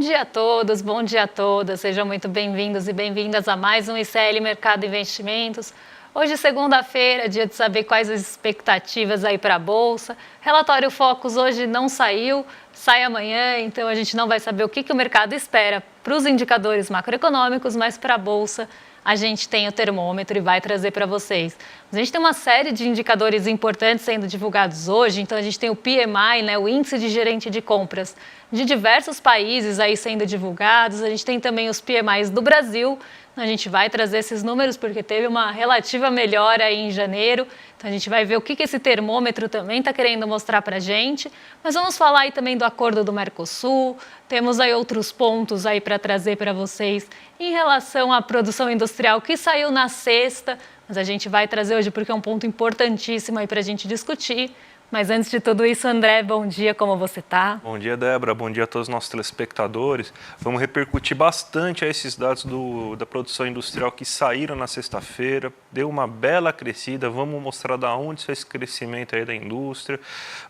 dia a todos, bom dia a todas. Sejam muito bem-vindos e bem-vindas a mais um ICL Mercado Investimentos. Hoje, segunda-feira, dia de saber quais as expectativas aí para a Bolsa. Relatório Focus hoje não saiu, sai amanhã, então a gente não vai saber o que o mercado espera para os indicadores macroeconômicos, mas para a Bolsa a gente tem o termômetro e vai trazer para vocês. A gente tem uma série de indicadores importantes sendo divulgados hoje, então a gente tem o PMI, o Índice de Gerente de Compras de diversos países aí sendo divulgados, a gente tem também os PMIs do Brasil, a gente vai trazer esses números porque teve uma relativa melhora aí em janeiro, então a gente vai ver o que esse termômetro também está querendo mostrar para a gente, mas vamos falar aí também do acordo do Mercosul, temos aí outros pontos aí para trazer para vocês em relação à produção industrial que saiu na sexta, mas a gente vai trazer hoje porque é um ponto importantíssimo aí para a gente discutir. Mas antes de tudo isso, André, bom dia, como você está? Bom dia, Débora, bom dia a todos os nossos telespectadores. Vamos repercutir bastante esses dados da produção industrial que saíram na sexta-feira, deu uma bela crescida, vamos mostrar de onde foi esse crescimento aí da indústria.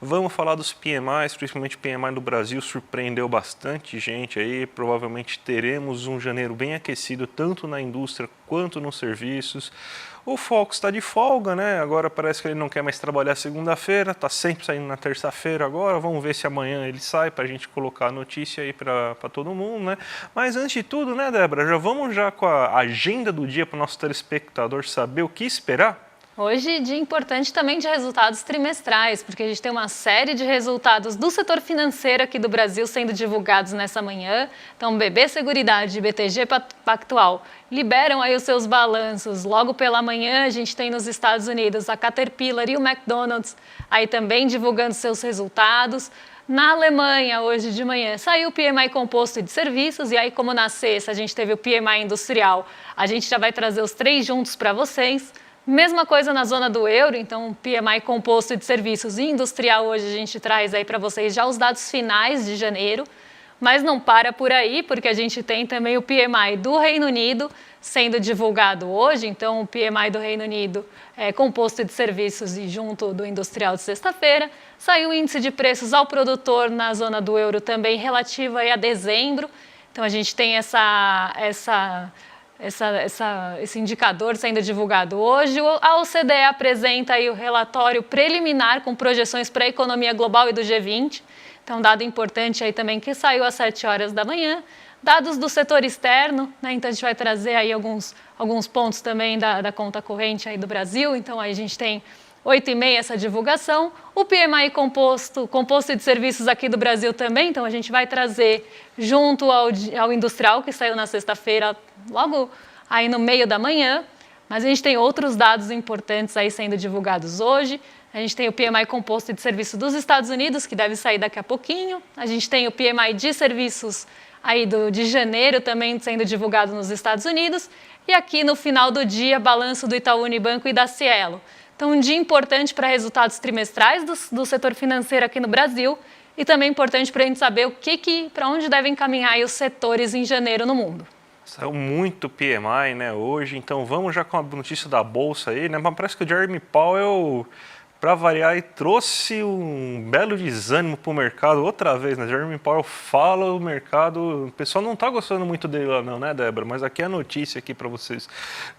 Vamos falar dos PMIs, principalmente o PMI do Brasil, surpreendeu bastante gente aí, provavelmente teremos um janeiro bem aquecido, tanto na indústria quanto nos serviços. O Focus está de folga, né? Agora parece que ele não quer mais trabalhar segunda-feira, está sempre saindo na terça-feira agora. Vamos ver se amanhã ele sai para a gente colocar a notícia aí para todo mundo, né? Mas antes de tudo, né, Débora? Vamos com a agenda do dia para o nosso telespectador saber o que esperar? Hoje, dia importante também de resultados trimestrais, porque a gente tem uma série de resultados do setor financeiro aqui do Brasil sendo divulgados nessa manhã. Então, BB Seguridade e BTG Pactual liberam aí os seus balanços. Logo pela manhã, a gente tem nos Estados Unidos a Caterpillar e o McDonald's aí também divulgando seus resultados. Na Alemanha, hoje de manhã, saiu o PMI composto de serviços e aí, como na sexta, a gente teve o PMI industrial, a gente já vai trazer os três juntos para vocês. Mesma coisa na zona do euro, então PMI composto de serviços e industrial hoje a gente traz aí para vocês já os dados finais de janeiro, mas não para por aí, porque a gente tem também o PMI do Reino Unido sendo divulgado hoje, então o PMI do Reino Unido é composto de serviços e junto do industrial de sexta-feira, saiu o índice de preços ao produtor na zona do euro também relativo aí a dezembro, então a gente tem esse indicador sendo divulgado hoje. A OCDE apresenta aí o relatório preliminar com projeções para a economia global e do G20. Então, dado importante aí também que saiu às 7 horas da manhã. Dados do setor externo, né? Então a gente vai trazer aí alguns pontos também da conta corrente aí do Brasil. Então, aí a gente tem 8h30 essa divulgação, o PMI composto de serviços aqui do Brasil também, então a gente vai trazer junto ao industrial que saiu na sexta-feira, logo aí no meio da manhã, mas a gente tem outros dados importantes aí sendo divulgados hoje, a gente tem o PMI composto de serviços dos Estados Unidos, que deve sair daqui a pouquinho, a gente tem o PMI de serviços aí de janeiro também sendo divulgado nos Estados Unidos, e aqui no final do dia, balanço do Itaú Unibanco e da Cielo. Então, um dia importante para resultados trimestrais do setor financeiro aqui no Brasil e também importante para a gente saber para onde devem caminhar os setores em janeiro no mundo. Saiu muito PMI, né, hoje, então vamos já com a notícia da Bolsa aí, né, mas parece que o Jeremy Powell, para variar, e trouxe um belo desânimo para o mercado outra vez, né? Jeremy Powell fala, o mercado, o pessoal não está gostando muito dele lá não, né, Débora? Mas aqui é a notícia aqui para vocês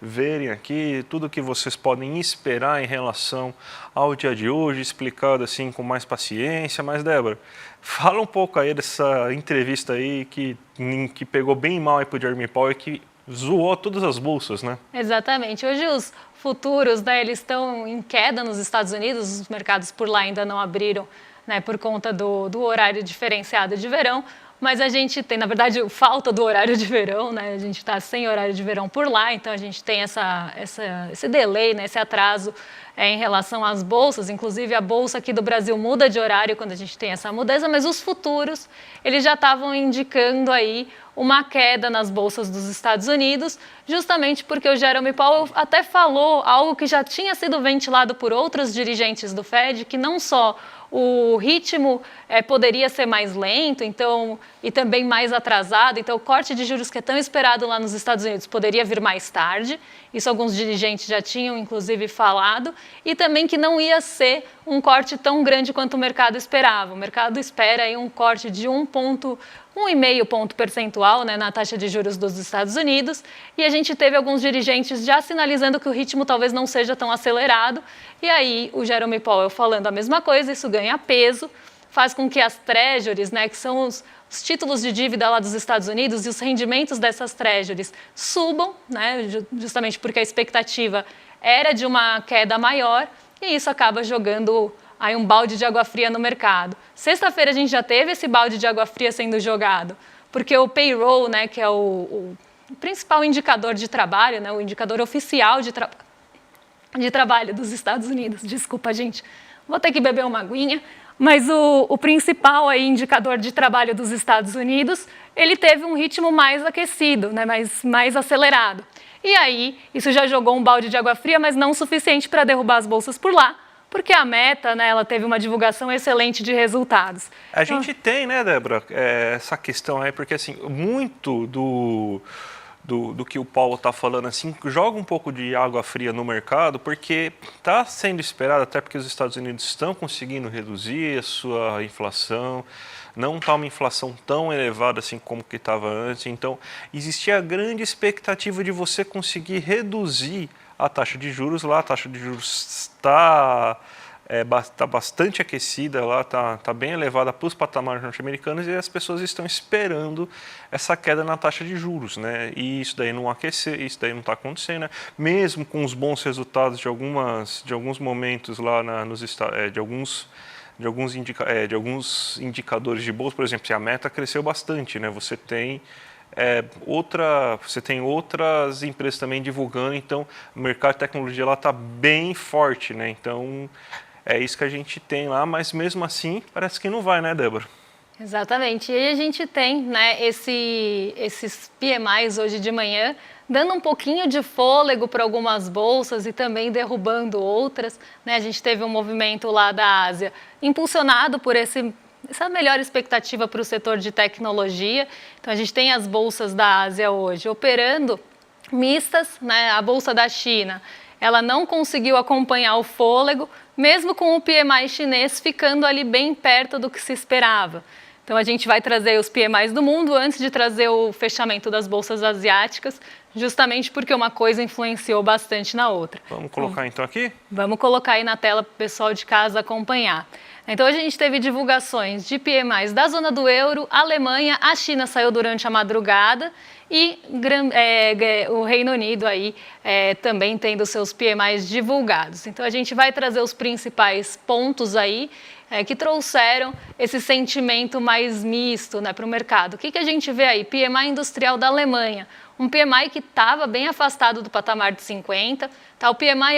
verem aqui, tudo que vocês podem esperar em relação ao dia de hoje, explicado assim com mais paciência. Mas, Débora, fala um pouco aí dessa entrevista aí que pegou bem mal aí para o Jeremy Powell e que zoou todas as bolsas, né? Exatamente. Hoje os futuros, né, eles estão em queda nos Estados Unidos, os mercados por lá ainda não abriram, né, por conta do horário diferenciado de verão, mas a gente tem, na verdade, falta do horário de verão, né, a gente está sem horário de verão por lá, então a gente tem esse delay, né, esse atraso em relação às bolsas, inclusive a bolsa aqui do Brasil muda de horário quando a gente tem essa mudança, mas os futuros, eles já estavam indicando aí uma queda nas bolsas dos Estados Unidos, justamente porque o Jeremy Powell até falou algo que já tinha sido ventilado por outros dirigentes do Fed, que não só o ritmo poderia ser mais lento, então, e também mais atrasado, então o corte de juros que é tão esperado lá nos Estados Unidos poderia vir mais tarde, isso alguns dirigentes já tinham inclusive falado, e também que não ia ser um corte tão grande quanto o mercado esperava. O mercado espera aí um corte de 1,5 ponto percentual, né, na taxa de juros dos Estados Unidos, e a gente teve alguns dirigentes já sinalizando que o ritmo talvez não seja tão acelerado, e aí o Jerome Powell falando a mesma coisa, isso ganha peso, faz com que as treasuries, né, que são os títulos de dívida lá dos Estados Unidos e os rendimentos dessas treasuries subam, né, justamente porque a expectativa era de uma queda maior, e isso acaba jogando aí um balde de água fria no mercado. Sexta-feira a gente já teve esse balde de água fria sendo jogado, porque o payroll, né, que é o principal indicador de trabalho, né, o indicador oficial de trabalho dos Estados Unidos. Desculpa, gente, vou ter que beber uma aguinha. Mas o principal aí, indicador de trabalho dos Estados Unidos, ele teve um ritmo mais aquecido, né, mais acelerado. E aí, isso já jogou um balde de água fria, mas não o suficiente para derrubar as bolsas por lá, porque a Meta, né, ela teve uma divulgação excelente de resultados. A gente tem, né, Débora, essa questão aí, porque assim, muito do que o Paulo está falando, assim, joga um pouco de água fria no mercado, porque está sendo esperado, até porque os Estados Unidos estão conseguindo reduzir a sua inflação, não está uma inflação tão elevada assim como que estava antes, então existia a grande expectativa de você conseguir reduzir a taxa de juros lá, a taxa de juros está bastante aquecida lá, está bem elevada para os patamares norte-americanos e as pessoas estão esperando essa queda na taxa de juros, né? E isso daí não aquecer, isso daí não está acontecendo, né? Mesmo com os bons resultados de alguns momentos lá de alguns indicadores de bolsa, por exemplo, se a Meta cresceu bastante, né? Você tem outras empresas também divulgando, então o mercado de tecnologia lá está bem forte, né? Então é isso que a gente tem lá, mas mesmo assim parece que não vai, né, Débora? Exatamente. E aí a gente tem, né, esses PMIs hoje de manhã dando um pouquinho de fôlego para algumas bolsas e também derrubando outras, né? A gente teve um movimento lá da Ásia impulsionado por essa melhor expectativa para o setor de tecnologia. Então, a gente tem as bolsas da Ásia hoje operando mistas, né? A bolsa da China, ela não conseguiu acompanhar o fôlego, mesmo com o PMI chinês ficando ali bem perto do que se esperava. Então, a gente vai trazer os PMIs do mundo antes de trazer o fechamento das bolsas asiáticas, justamente porque uma coisa influenciou bastante na outra. Vamos colocar então aqui? Vamos colocar aí na tela para o pessoal de casa acompanhar. Então, hoje a gente teve divulgações de PMIs da zona do euro, Alemanha, a China saiu durante a madrugada e o Reino Unido aí também tendo seus PMIs divulgados. Então, a gente vai trazer os principais pontos aí que trouxeram esse sentimento mais misto, né, para o mercado. O que a gente vê aí? PMI industrial da Alemanha. Um PMI que estava bem afastado do patamar de 50. Tá? O PMI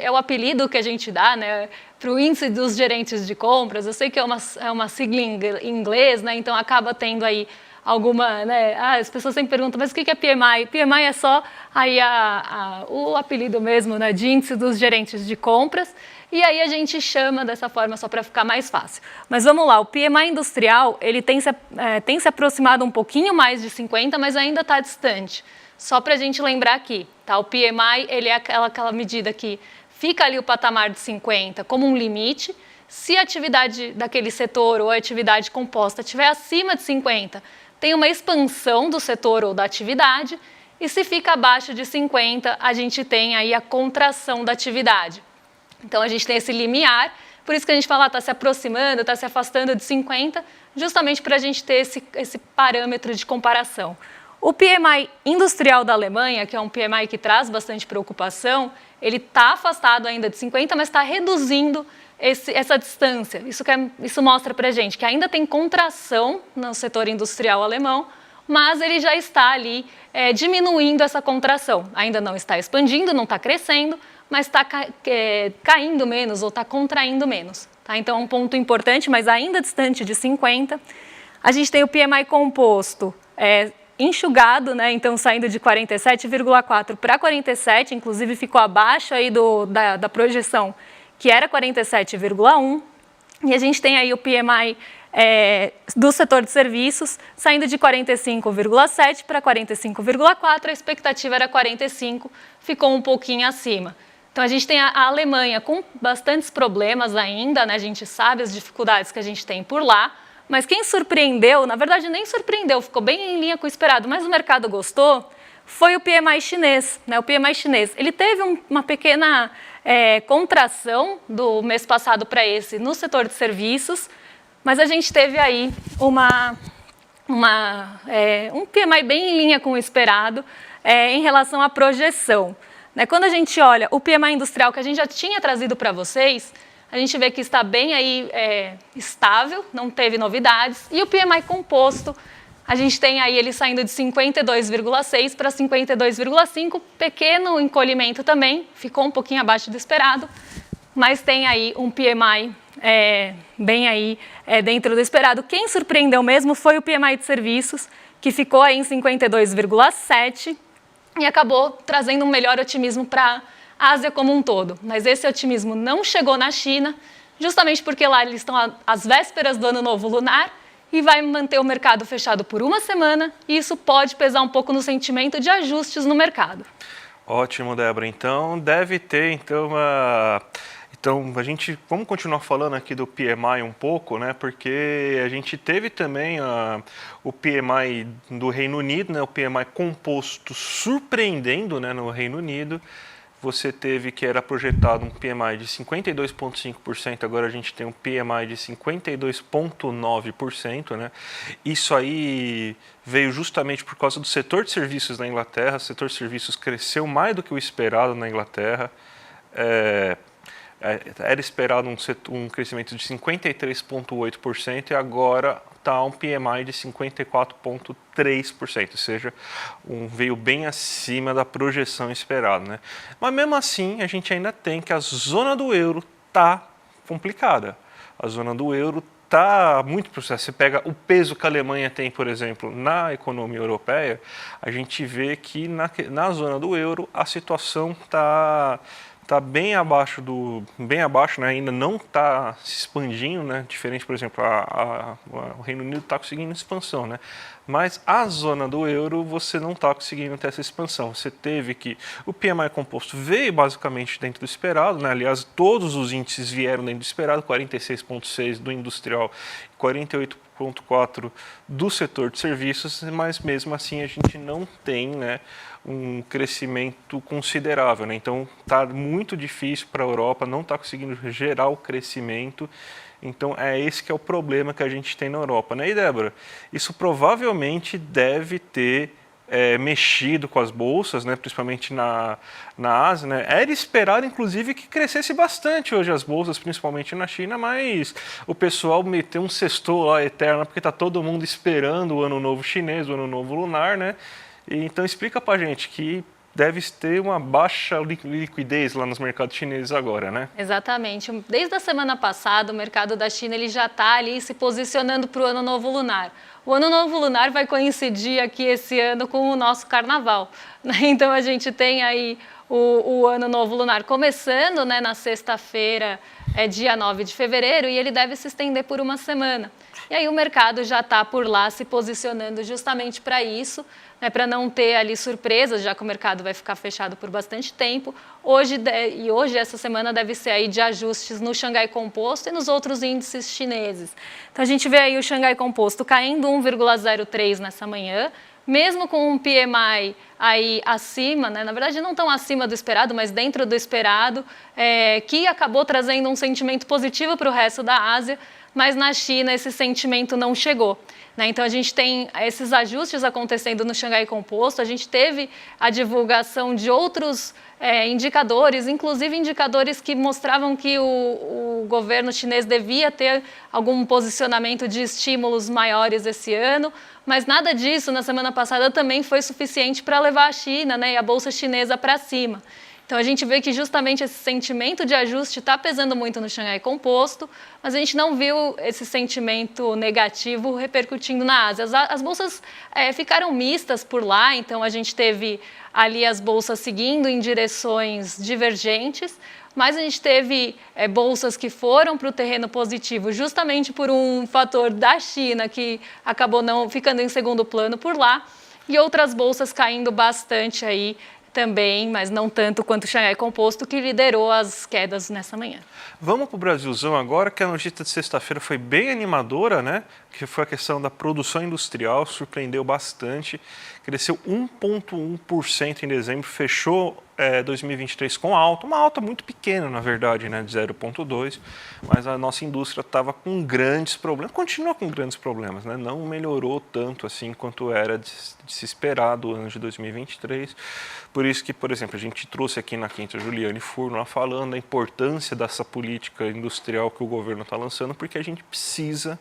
é o apelido que a gente dá, né, para o índice dos gerentes de compras. Eu sei que é uma sigla em inglês, né, então acaba tendo aí alguma, né, as pessoas sempre perguntam, mas o que é PMI? PMI é só aí o apelido mesmo, né, de índice dos gerentes de compras. E aí a gente chama dessa forma só para ficar mais fácil. Mas vamos lá, o PMI industrial, ele tem se aproximado um pouquinho mais de 50, mas ainda está distante. Só para a gente lembrar aqui, tá? O PMI, ele é aquela medida que fica ali o patamar de 50 como um limite. Se a atividade daquele setor ou a atividade composta estiver acima de 50, tem uma expansão do setor ou da atividade. E se fica abaixo de 50, a gente tem aí a contração da atividade. Então, a gente tem esse limiar, por isso que a gente fala, está se aproximando, está se afastando de 50, justamente para a gente ter esse parâmetro de comparação. O PMI industrial da Alemanha, que é um PMI que traz bastante preocupação, ele está afastado ainda de 50, mas está reduzindo essa distância. Isso mostra para a gente que ainda tem contração no setor industrial alemão, mas ele já está ali diminuindo essa contração. Ainda não está expandindo, não está crescendo, mas está caindo menos ou está contraindo menos. Tá? Então, é um ponto importante, mas ainda distante de 50. A gente tem o PMI composto enxugado, né? Então saindo de 47,4 para 47, inclusive ficou abaixo aí da projeção, que era 47,1. E a gente tem aí o PMI do setor de serviços saindo de 45,7 para 45,4, a expectativa era 45, ficou um pouquinho acima. Então, a gente tem a Alemanha com bastantes problemas ainda, né? A gente sabe as dificuldades que a gente tem por lá, Mas quem surpreendeu, na verdade nem surpreendeu, ficou bem em linha com o esperado, mas o mercado gostou, foi o PMI chinês. Né? O PMI chinês, ele teve uma pequena contração do mês passado para esse no setor de serviços, mas a gente teve aí um PMI bem em linha com o esperado em relação à projeção. Né? Quando a gente olha o PMI industrial que a gente já tinha trazido para vocês, a gente vê que está bem aí estável, não teve novidades. E o PMI composto, a gente tem aí ele saindo de 52,6 para 52,5, pequeno encolhimento também, ficou um pouquinho abaixo do esperado, mas tem aí um PMI bem aí dentro do esperado. Quem surpreendeu mesmo foi o PMI de serviços, que ficou aí em 52,7 e acabou trazendo um melhor otimismo para a Ásia como um todo. Mas esse otimismo não chegou na China, justamente porque lá eles estão às vésperas do Ano Novo Lunar e vai manter o mercado fechado por uma semana, e isso pode pesar um pouco no sentimento de ajustes no mercado. Ótimo, Débora. Então, deve ter então vamos continuar falando aqui do PMI um pouco, né? Porque a gente teve também o PMI do Reino Unido, né? O PMI composto surpreendendo, né? No Reino Unido. Você teve que era projetado um PMI de 52,5%, agora a gente tem um PMI de 52,9%, né? Isso aí veio justamente por causa do setor de serviços na Inglaterra. O setor de serviços cresceu mais do que o esperado na Inglaterra. Era esperado um crescimento de 53,8% e agora está um PMI de 54,3%, ou seja, veio bem acima da projeção esperada. Né? Mas mesmo assim, a gente ainda tem que a zona do euro está complicada. A zona do euro está muito processada. Você pega o peso que a Alemanha tem, por exemplo, na economia europeia, a gente vê que na zona do euro a situação está bem abaixo, né? Ainda não está se expandindo, né? Diferente, por exemplo, o Reino Unido está conseguindo expansão, né? Mas a zona do euro você não está conseguindo ter essa expansão. Você teve que o PMI composto veio basicamente dentro do esperado, né? Aliás, todos os índices vieram dentro do esperado, 46,6 do industrial, 48,4 do setor de serviços, mas mesmo assim a gente não tem, né, um crescimento considerável. Né? Então está muito difícil para a Europa, não está conseguindo gerar o crescimento. Então é esse que é o problema que a gente tem na Europa. Né? E Débora, isso provavelmente deve ter mexido com as bolsas, né, principalmente na Ásia. Né? Era esperado, inclusive, que crescesse bastante hoje as bolsas, principalmente na China, mas o pessoal meteu um sextou lá eterno, porque está todo mundo esperando o Ano Novo Chinês, o Ano Novo Lunar, né? Então explica pra gente que deve ter uma baixa liquidez lá nos mercados chineses agora, né? Exatamente. Desde a semana passada, o mercado da China ele já está ali se posicionando para o Ano Novo Lunar. O Ano Novo Lunar vai coincidir aqui esse ano com o nosso Carnaval. Então a gente tem aí o Ano Novo Lunar começando, né, na sexta-feira, dia 9 de fevereiro, e ele deve se estender por uma semana. E aí o mercado já está por lá se posicionando justamente para isso, né, para não ter ali surpresas, já que o mercado vai ficar fechado por bastante tempo. Hoje, essa semana, deve ser aí de ajustes no Xangai Composto e nos outros índices chineses. Então a gente vê aí o Xangai Composto caindo 1,03 nessa manhã, mesmo com um PMI aí acima, né, na verdade não tão acima do esperado, mas dentro do esperado, que acabou trazendo um sentimento positivo para o resto da Ásia, mas na China esse sentimento não chegou. Né? Então a gente tem esses ajustes acontecendo no Xangai Composto, a gente teve a divulgação de outros indicadores, inclusive indicadores que mostravam que o governo chinês devia ter algum posicionamento de estímulos maiores esse ano, mas nada disso na semana passada também foi suficiente para levar a China, né, e a bolsa chinesa para cima. Então a gente vê que justamente esse sentimento de ajuste está pesando muito no Xangai Composto, mas a gente não viu esse sentimento negativo repercutindo na Ásia. As bolsas ficaram mistas por lá, então a gente teve ali as bolsas seguindo em direções divergentes, mas a gente teve bolsas que foram para o terreno positivo justamente por um fator da China que acabou não ficando em segundo plano por lá, e outras bolsas caindo bastante aí, também, mas não tanto quanto o Xangai Composto, que liderou as quedas nessa manhã. Vamos para o Brasilzão agora, que a notícia de sexta-feira foi bem animadora, né? Que foi a questão da produção industrial, surpreendeu bastante, cresceu 1,1% em dezembro, fechou 2023 com alta, uma alta muito pequena, na verdade, né, de 0,2%, mas a nossa indústria estava com grandes problemas, continua com grandes problemas, né, não melhorou tanto assim quanto era de se esperar do ano de 2023, por isso que, por exemplo, a gente trouxe aqui na quinta Juliane Furno falando da importância dessa política industrial que o governo está lançando, porque a gente precisa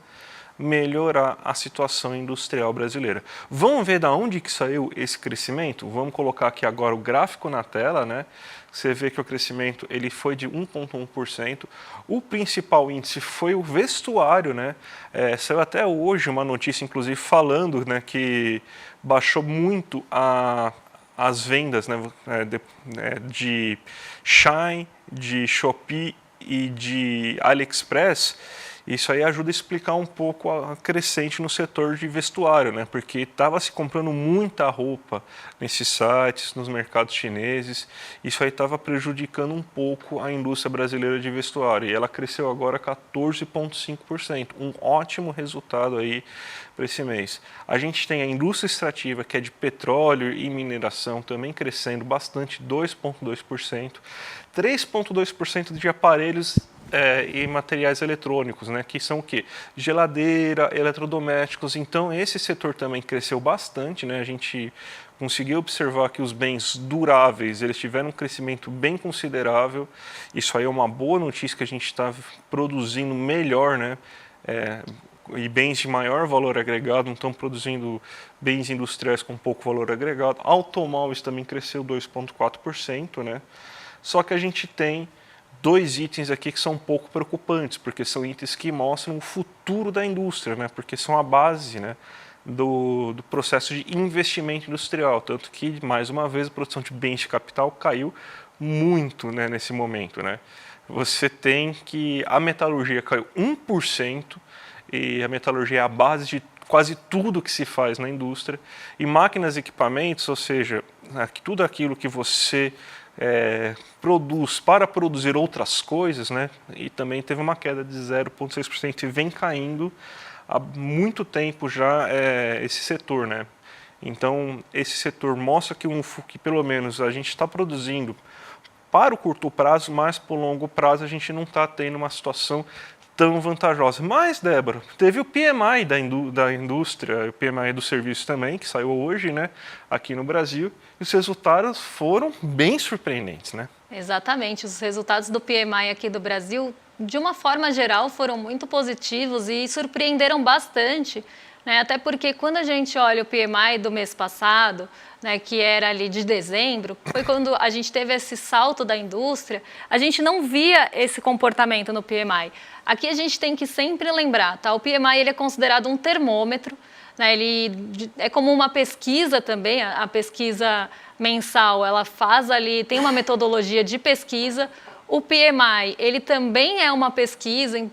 melhorar a situação industrial brasileira. Vamos ver de onde que saiu esse crescimento? Vamos colocar aqui agora o gráfico na tela, né? Você vê que o crescimento ele foi de 1,1%. O principal índice foi o vestuário, né? Saiu até hoje uma notícia, inclusive, falando, né, que baixou muito as vendas, né, de Shein, de Shopee e de AliExpress. Isso aí ajuda a explicar um pouco a crescente no setor de vestuário, né? Porque estava se comprando muita roupa nesses sites, nos mercados chineses. Isso aí estava prejudicando um pouco a indústria brasileira de vestuário. E ela cresceu agora 14,5%. Um ótimo resultado aí para esse mês. A gente tem a indústria extrativa, que é de petróleo e mineração, também crescendo bastante, 2,2%. 3,2% de aparelhos e materiais eletrônicos, né, que são o quê? Geladeira, eletrodomésticos. Então, esse setor também cresceu bastante, né? A gente conseguiu observar que os bens duráveis eles tiveram um crescimento bem considerável. Isso aí é uma boa notícia, que a gente está produzindo melhor, né? E bens de maior valor agregado, não estão produzindo bens industriais com pouco valor agregado. Automóveis também cresceu 2,4%, né? Só que a gente tem dois itens aqui que são um pouco preocupantes, porque são itens que mostram o futuro da indústria, né? Porque são a base, né, do processo de investimento industrial. Tanto que, mais uma vez, a produção de bens de capital caiu muito, né, nesse momento, né? Você tem que a metalurgia caiu 1%, e a metalurgia é a base de quase tudo que se faz na indústria. E máquinas e equipamentos, ou seja, tudo aquilo que você produz para produzir outras coisas, né? E também teve uma queda de 0,6% e vem caindo há muito tempo já esse setor, né? Então, esse setor mostra que pelo menos a gente está produzindo para o curto prazo, mas para o longo prazo a gente não está tendo uma situação tão vantajosa. Mas, Débora, teve o PMI da indústria, o PMI do serviço também, que saiu hoje, né, aqui no Brasil, e os resultados foram bem surpreendentes, né? Exatamente, os resultados do PMI aqui do Brasil, de uma forma geral, foram muito positivos e surpreenderam bastante, né? Até porque quando a gente olha o PMI do mês passado, né, que era ali de dezembro, foi quando a gente teve esse salto da indústria, a gente não via esse comportamento no PMI. Aqui a gente tem que sempre lembrar, tá? O PMI ele é considerado um termômetro, né? Ele é como uma pesquisa também, a pesquisa mensal, ela faz ali, tem uma metodologia de pesquisa. O PMI, ele também é uma pesquisa,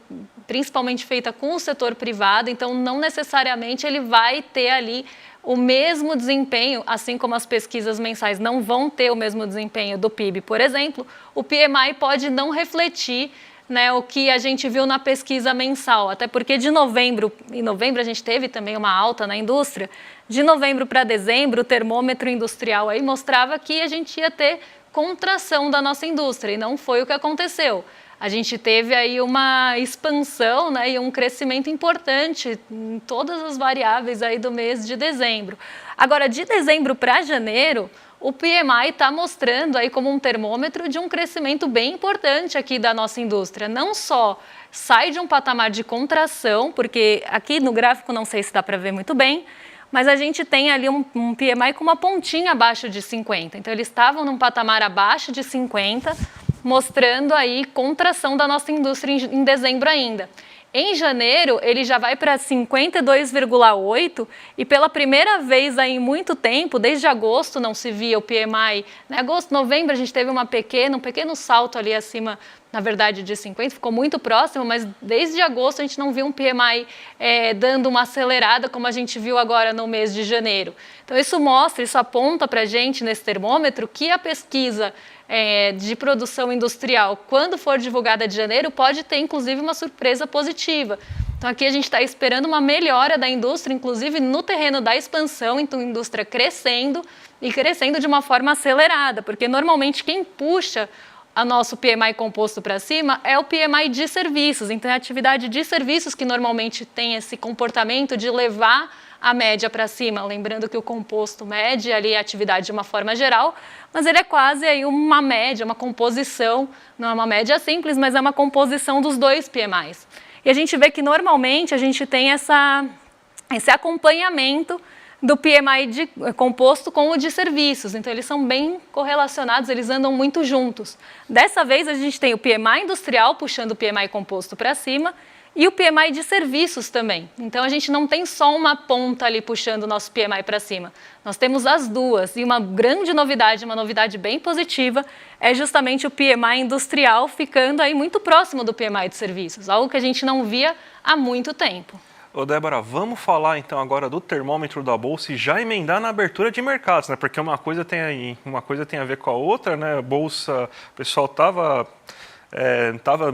principalmente feita com o setor privado, então não necessariamente ele vai ter ali o mesmo desempenho, assim como as pesquisas mensais não vão ter o mesmo desempenho do PIB, por exemplo, o PMI pode não refletir, né, o que a gente viu na pesquisa mensal, até porque em novembro a gente teve também uma alta na indústria, de novembro para dezembro o termômetro industrial aí mostrava que a gente ia ter contração da nossa indústria e não foi o que aconteceu. A gente teve aí uma expansão, né, e um crescimento importante em todas as variáveis aí do mês de dezembro. Agora, de dezembro para janeiro, o PMI está mostrando aí como um termômetro de um crescimento bem importante aqui da nossa indústria. Não só sai de um patamar de contração, porque aqui no gráfico não sei se dá para ver muito bem, mas a gente tem ali um PMI com uma pontinha abaixo de 50. Então, eles estavam num patamar abaixo de 50, mostrando aí contração da nossa indústria em dezembro ainda. Em janeiro, ele já vai para 52,8 e pela primeira vez aí em muito tempo, desde agosto não se via o PMI. Em agosto, novembro, a gente teve um pequeno salto ali acima, na verdade, de 50, ficou muito próximo, mas desde agosto a gente não viu um PMI dando uma acelerada como a gente viu agora no mês de janeiro. Então isso aponta para a gente nesse termômetro que a pesquisa de produção industrial, quando for divulgada de janeiro, pode ter inclusive uma surpresa positiva. Então aqui a gente está esperando uma melhora da indústria, inclusive no terreno da expansão, então a indústria crescendo e crescendo de uma forma acelerada, porque normalmente quem puxa o nosso PMI composto para cima é o PMI de serviços, então é a atividade de serviços que normalmente tem esse comportamento de levar a média para cima, lembrando que o composto mede ali a atividade de uma forma geral, mas ele é quase aí uma média, uma composição, não é uma média simples, mas é uma composição dos dois PMIs. E a gente vê que normalmente a gente tem esse acompanhamento do PMI composto com o de serviços, então eles são bem correlacionados, eles andam muito juntos. Dessa vez a gente tem o PMI industrial puxando o PMI composto para cima e o PMI de serviços também. Então a gente não tem só uma ponta ali puxando o nosso PMI para cima, nós temos as duas e uma grande novidade, uma novidade bem positiva, é justamente o PMI industrial ficando aí muito próximo do PMI de serviços, algo que a gente não via há muito tempo. Ô Débora, vamos falar então agora do termômetro da Bolsa e já emendar na abertura de mercados, né? Porque uma coisa tem a ver com a outra, né? A Bolsa, o pessoal tava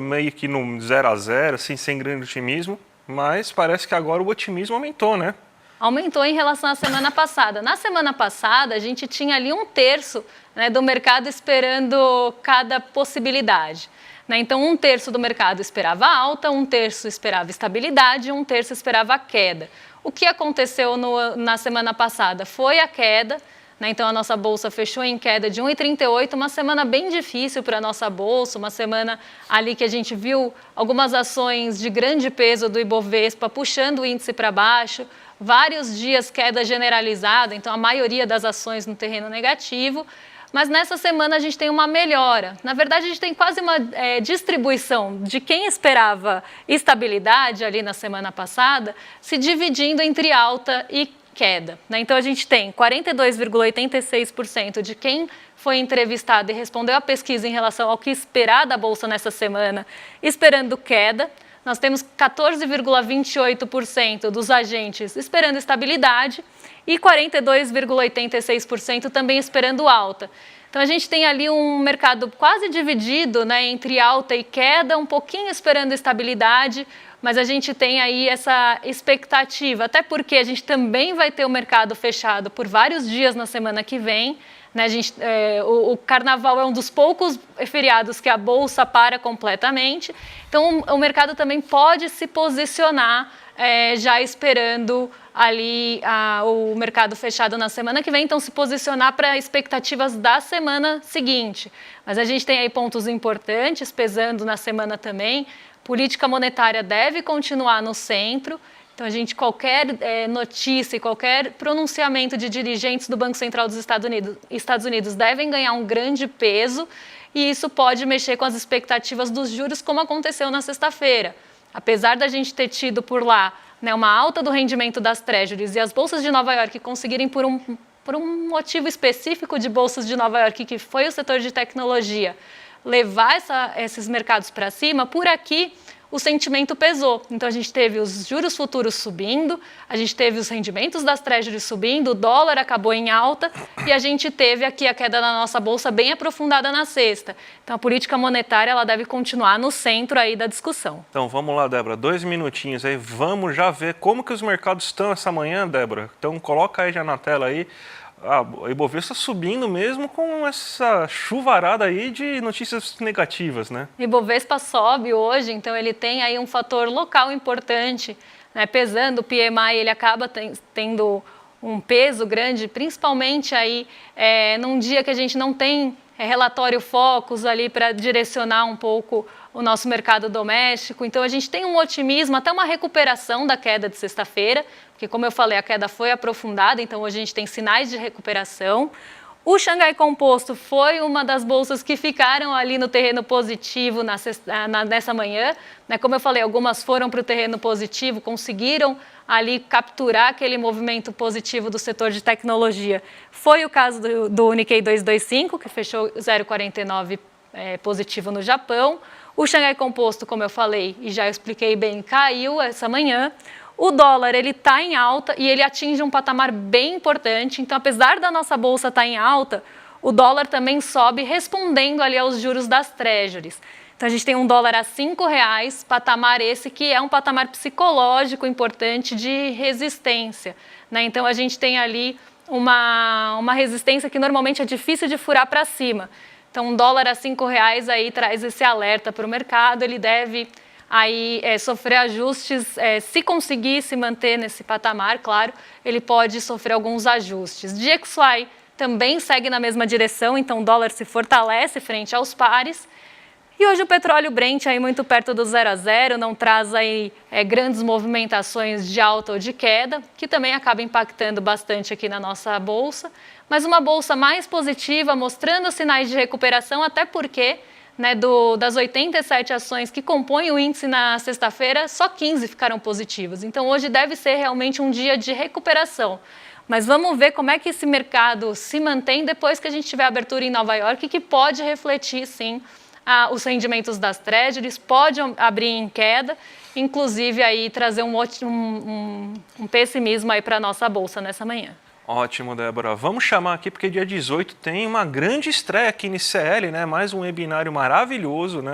meio que no 0 a 0, assim, sem grande otimismo, mas parece que agora o otimismo aumentou, né? Aumentou em relação à semana passada. Na semana passada, a gente tinha ali 1/3, né, do mercado esperando cada possibilidade. Então, 1/3 do mercado esperava alta, 1/3 esperava estabilidade e 1/3 esperava queda. O que aconteceu na semana passada foi a queda, então a nossa bolsa fechou em queda de 1,38, uma semana bem difícil para a nossa bolsa, uma semana ali que a gente viu algumas ações de grande peso do Ibovespa puxando o índice para baixo, vários dias queda generalizada, então a maioria das ações no terreno negativo. Mas nessa semana a gente tem uma melhora. Na verdade, a gente tem quase uma distribuição de quem esperava estabilidade ali na semana passada, se dividindo entre alta e queda. Então a gente tem 42,86% de quem foi entrevistado e respondeu à pesquisa em relação ao que esperar da Bolsa nessa semana, esperando queda. Nós temos 14,28% dos agentes esperando estabilidade e 42,86% também esperando alta. Então a gente tem ali um mercado quase dividido, entre alta e queda, um pouquinho esperando estabilidade, mas a gente tem aí essa expectativa, até porque a gente também vai ter o mercado fechado por vários dias na semana que vem. O Carnaval é um dos poucos feriados que a Bolsa para completamente, então o mercado também pode se posicionar já esperando ali o mercado fechado na semana que vem, então se posicionar para expectativas da semana seguinte. Mas a gente tem aí pontos importantes pesando na semana também. Política monetária deve continuar no centro. Então, qualquer notícia e qualquer pronunciamento de dirigentes do Banco Central dos Estados Unidos devem ganhar um grande peso e isso pode mexer com as expectativas dos juros, como aconteceu na sexta-feira. Apesar da gente ter tido por lá uma alta do rendimento das Treasuries e as bolsas de Nova York conseguirem, por um motivo específico de bolsas de Nova York, que foi o setor de tecnologia, levar esses mercados para cima, por aqui o sentimento pesou. Então a gente teve os juros futuros subindo, a gente teve os rendimentos das Treasuries subindo, o dólar acabou em alta e a gente teve aqui a queda da nossa bolsa bem aprofundada na sexta. Então a política monetária ela deve continuar no centro aí da discussão. Então vamos lá, Débora, 2 minutinhos aí, vamos já ver como que os mercados estão essa manhã, Débora. Então coloca aí já na tela aí. O Ibovespa subindo mesmo com essa chuvarada aí de notícias negativas, né? O Ibovespa sobe hoje, então ele tem aí um fator local importante, pesando o PMI, ele acaba tendo um peso grande, principalmente aí num dia que a gente não tem relatório Focus ali para direcionar um pouco o nosso mercado doméstico. Então a gente tem um otimismo, até uma recuperação da queda de sexta-feira, porque como eu falei, a queda foi aprofundada, então hoje a gente tem sinais de recuperação. O Xangai Composto foi uma das bolsas que ficaram ali no terreno positivo nessa manhã. Como eu falei, algumas foram para o terreno positivo, conseguiram ali capturar aquele movimento positivo do setor de tecnologia. Foi o caso do Nikkei 225, que fechou 0,49 positivo no Japão. O Xangai Composto, como eu falei e já expliquei bem, caiu essa manhã. O dólar ele está em alta e ele atinge um patamar bem importante. Então, apesar da nossa bolsa estar em alta, o dólar também sobe respondendo ali aos juros das treasuries. Então, a gente tem um dólar a R$5, patamar esse que é um patamar psicológico importante de resistência. Então, a gente tem ali uma resistência que normalmente é difícil de furar para cima. Então, um dólar a R$5 aí traz esse alerta para o mercado, ele deve aí sofrer ajustes, se conseguir se manter nesse patamar, claro, ele pode sofrer alguns ajustes. DXY também segue na mesma direção, então o dólar se fortalece frente aos pares. E hoje o petróleo Brent aí muito perto do 0 a 0, não traz aí grandes movimentações de alta ou de queda, que também acaba impactando bastante aqui na nossa bolsa, mas uma bolsa mais positiva, mostrando sinais de recuperação, até porque das 87 ações que compõem o índice na sexta-feira, só 15 ficaram positivas. Então, hoje deve ser realmente um dia de recuperação. Mas vamos ver como é que esse mercado se mantém depois que a gente tiver abertura em Nova York, que pode refletir, sim, os rendimentos das treasuries, pode abrir em queda, inclusive aí trazer um pessimismo aí para a nossa bolsa nessa manhã. Ótimo, Débora. Vamos chamar aqui porque dia 18 tem uma grande estreia aqui no CL, mais um webinário maravilhoso,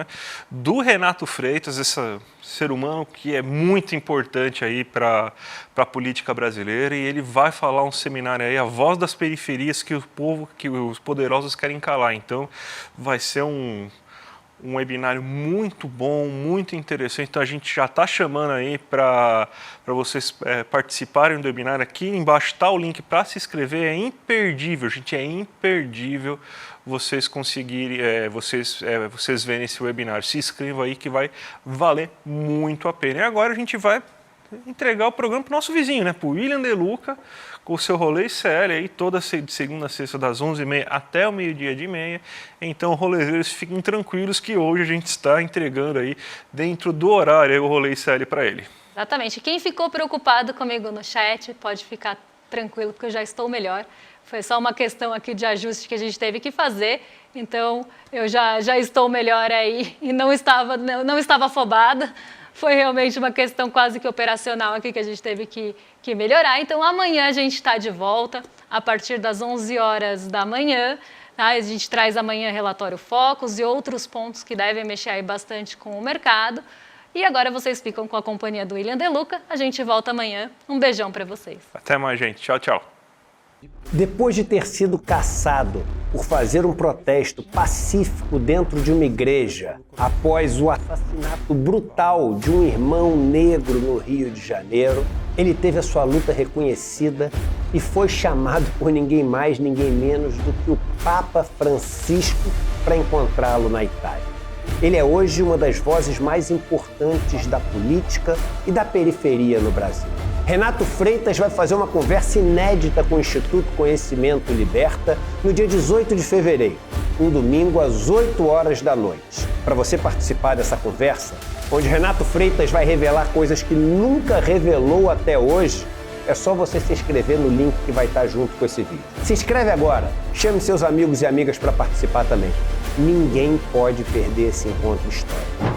do Renato Freitas, esse ser humano que é muito importante aí para a política brasileira, e ele vai falar um seminário aí, a voz das periferias que os poderosos querem calar. Então, vai ser um webinário muito bom, muito interessante. Então a gente já está chamando aí para vocês participarem do webinário. Aqui embaixo está o link para se inscrever. É imperdível, gente, é imperdível vocês conseguirem, vocês verem esse webinário. Se inscrevam aí que vai valer muito a pena. E agora a gente vai entregar o programa para o nosso vizinho, para o William De Luca, com o seu Rolê CL aí, toda segunda a sexta, das 11h30 até o meio-dia de meia. Então, rolezeiros, fiquem tranquilos que hoje a gente está entregando aí, dentro do horário, aí, o Rolê CL para ele. Exatamente. Quem ficou preocupado comigo no chat, pode ficar tranquilo, porque eu já estou melhor. Foi só uma questão aqui de ajuste que a gente teve que fazer. Então, eu já estou melhor aí e não estava afobada. Foi realmente uma questão quase que operacional aqui que a gente teve que melhorar. Então, amanhã a gente está de volta, a partir das 11 horas da manhã. A gente traz amanhã relatório Focus e outros pontos que devem mexer aí bastante com o mercado. E agora vocês ficam com a companhia do William De Luca. A gente volta amanhã. Um beijão para vocês. Até mais, gente. Tchau, tchau. Depois de ter sido caçado por fazer um protesto pacífico dentro de uma igreja, após o assassinato brutal de um irmão negro no Rio de Janeiro, ele teve a sua luta reconhecida e foi chamado por ninguém mais, ninguém menos do que o Papa Francisco para encontrá-lo na Itália. Ele é hoje uma das vozes mais importantes da política e da periferia no Brasil. Renato Freitas vai fazer uma conversa inédita com o Instituto Conhecimento Liberta no dia 18 de fevereiro, um domingo às 8 horas da noite. Para você participar dessa conversa, onde Renato Freitas vai revelar coisas que nunca revelou até hoje, é só você se inscrever no link que vai estar junto com esse vídeo. Se inscreve agora, chame seus amigos e amigas para participar também. Ninguém pode perder esse encontro histórico.